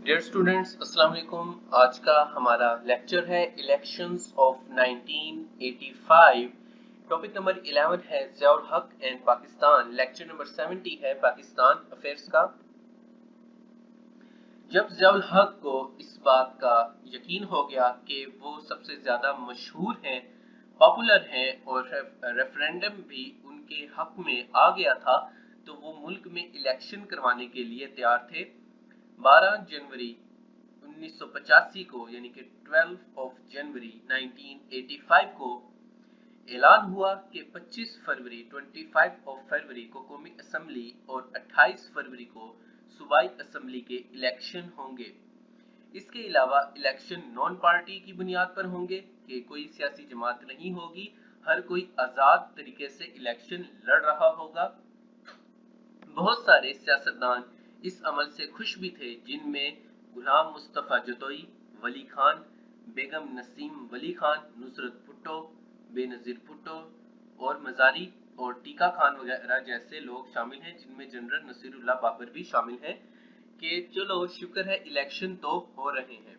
Dear students, अस्सलाम वालेकुम। आज का हमारा लेक्चर है इलेक्शंस ऑफ 1985। टॉपिक नंबर 11 है ज़ियाउल हक एंड पाकिस्तान। लेक्चर नंबर 70 है पाकिस्तान अफेयर्स का। जब ज़ियाउल हक को इस बात का यकीन हो गया कि वो सबसे ज़्यादा मशहूर हैं, पॉपुलर हैं और रेफरेंडम भी उनके हक में आ गया था, तो वो मुल्क में इलेक्शन करवाने के लिए तैयार थे। 12 जनवरी 1985 को यानी कि 12 जनवरी 1985 को ऐलान हुआ कि 25 फरवरी को कौमी असम्बली और 28 फरवरी को सूबाई असम्बली के इलेक्शन होंगे। इसके अलावा इलेक्शन नॉन पार्टी की बुनियाद पर होंगे कि कोई सियासी जमात नहीं होगी, हर कोई आजाद तरीके से इलेक्शन लड़ रहा होगा। बहुत सारे सियासतदान इस अमल से खुश भी थे, जिनमें गुलाम मुस्तफा जतोई, वली खान, बेगम नसीम वली खान, नुसरत भुट्टो, बेनजीर भुट्टो और मजारी और टीका खान वगैरह जैसे लोग शामिल हैं, जिनमें जनरल नसीरुल्लाह बाबर भी शामिल हैं कि चलो शुक्र है इलेक्शन तो हो रहे हैं।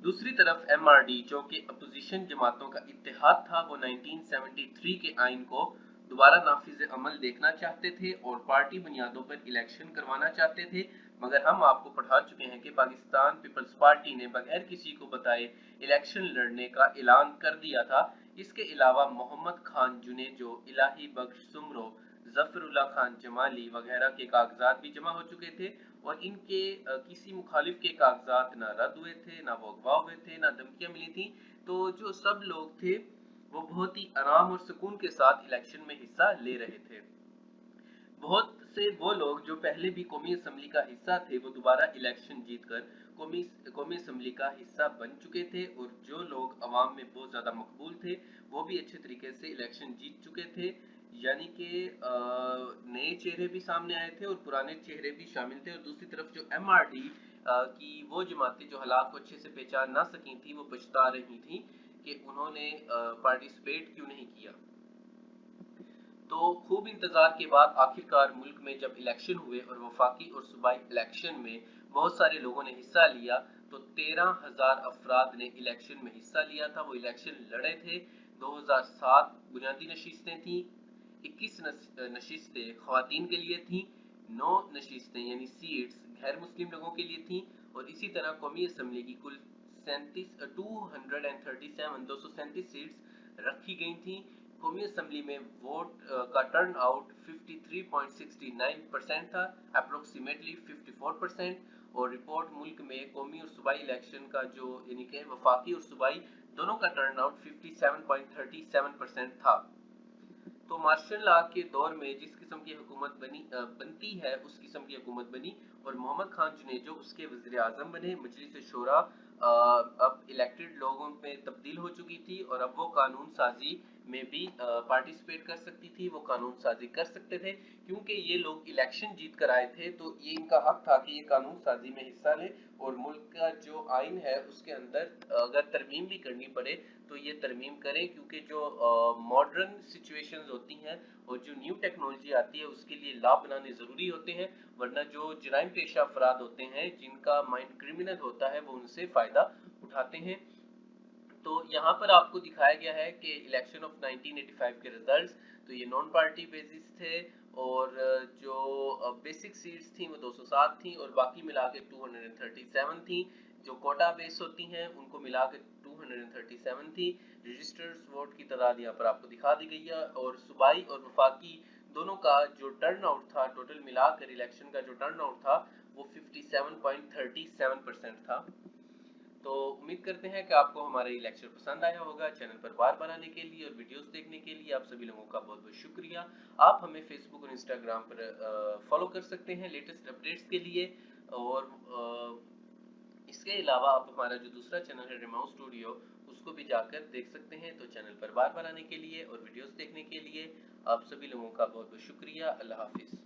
दूसरी तरफ एमआरडी, जो कि अपोजिशन जमातों का इत्तेहाद था, वो 1973 के आइन को दोबारा नाफिज अमल देखना चाहते थे और पार्टी बुनियादों पर इलेक्शन करवाना चाहते थे। मगर हम आपको पढ़ा चुके हैं कि पाकिस्तान पीपल्स पार्टी ने बगैर किसी को बताए इलेक्शन लड़ने का ऐलान कर दिया था। इसके अलावा मोहम्मद खान जुनेजो, इलाही बख्श सुमरो, जफरुल्लाह खान जमाली वगैरह के कागजात भी जमा हो चुके थे और इनके किसी मुखालिफ के कागजात ना रद्द हुए थे, ना वो अगवा हुए थे, ना धमकियां मिली थी। तो जो सब लोग थे वो बहुत ही आराम और सुकून के साथ इलेक्शन में हिस्सा ले रहे थे। बहुत से वो लोग जो पहले भी कौमी असम्बली का हिस्सा थे, वो दोबारा इलेक्शन जीतकर कौमी असम्बली का हिस्सा बन चुके थे और जो लोग अवाम में बहुत ज्यादा मकबूल थे, वो भी अच्छे तरीके से इलेक्शन जीत चुके थे। यानी कि नए चेहरे भी सामने आए थे और पुराने चेहरे भी शामिल थे। और दूसरी तरफ जो एमआरडी की वो जमातें जो हालात को अच्छे से पहचान ना सकी थी, वो पछता रही थी कि उन्होंने पार्टिसिपेट क्यों नहीं किया। तो खूब इंतजार के बाद आखिरकार मुल्क में जब इलेक्शन हुए और वफाकी और सूबाई इलेक्शन में बहुत सारे लोगों ने हिस्सा लिया, तो 13,000 अफराद ने इलेक्शन में हिस्सा लिया था। वो इलेक्शन लड़े थे। 2007 बुनियादी नशिस्तें थी, 21 नशिस्तें खवातीन के लिए थी, 9 नशिस्तें यानी सीट्स गैर मुस्लिम लोगों के लिए थी और इसी तरह कौमी असम्बली की कुल 237 सीट्स रखी गई थी। कौमी असम्बली में वोट का टर्न आउट 53.69% था, अप्रोक्सीमेटली 54%। और रिपोर्ट मुल्क में कौमी और सूबाई इलेक्शन का जो यानी कि वफाकी और सूबाई दोनों का टर्न आउट 57.37% था। तो मार्शल लॉ के दौर में जिस किस्म की हुकूमत बनती है, उस किस्म की हुकूमत बनी और मोहम्मद खान जुनेजो उसके वज़ीर आज़म बने। मजलिस शूरा अब इलेक्टेड लोगों में तब्दील हो चुकी थी और अब वो कानून साजी में भी पार्टिसिपेट कर सकती थी, वो कानून साजी कर सकते थे। क्योंकि ये लोग इलेक्शन जीत कर आए थे, तो ये इनका हक था कि ये कानून साजी में हिस्सा ले और मुल्क का जो आइन है उसके अंदर अगर तरमीम भी करनी पड़े तो ये तरमीम करें। क्योंकि जो मॉडर्न सिचुएशंस होती हैं और जो न्यू टेक्नोलॉजी आती है, उसके लिए लॉ बनाने ज़रूरी होते हैं, वरना जो जराइम पेशा अफराद होते हैं जिनका माइंड क्रिमिनल होता है, वो उनसे फ़ायदा उठाते हैं। तो यहाँ पर आपको दिखाया गया है कि इलेक्शन ऑफ 1985 के रिजल्ट्स। तो ये नॉन पार्टी बेसिस थे और जो बेसिक सीट्स थी वो 207 थी और बाकी मिला के 237 थी। जो कोटा बेस होती हैं उनको मिला के 237 थी। रजिस्टर्ड वोट की तादाद यहाँ पर आपको दिखा दी गई है और सूबाई और वफाकी दोनों का जो टर्न आउट था, टोटल मिलाकर इलेक्शन का जो टर्न आउट था वो 57.37% था। तो उम्मीद करते हैं कि आपको हमारा ये लेक्चर पसंद आया होगा। चैनल पर बार बार आने के लिए और वीडियोस देखने के लिए आप सभी लोगों का बहुत बहुत शुक्रिया। आप हमें फेसबुक और इंस्टाग्राम पर फॉलो कर सकते हैं लेटेस्ट अपडेट्स के लिए। और इसके अलावा आप हमारा जो दूसरा चैनल है रिमाउ स्टूडियो, उसको भी जाकर देख सकते हैं। तो चैनल पर बार बार आने के लिए और वीडियोस देखने के लिए आप सभी लोगों का बहुत बहुत शुक्रिया। अल्लाह हाफिज।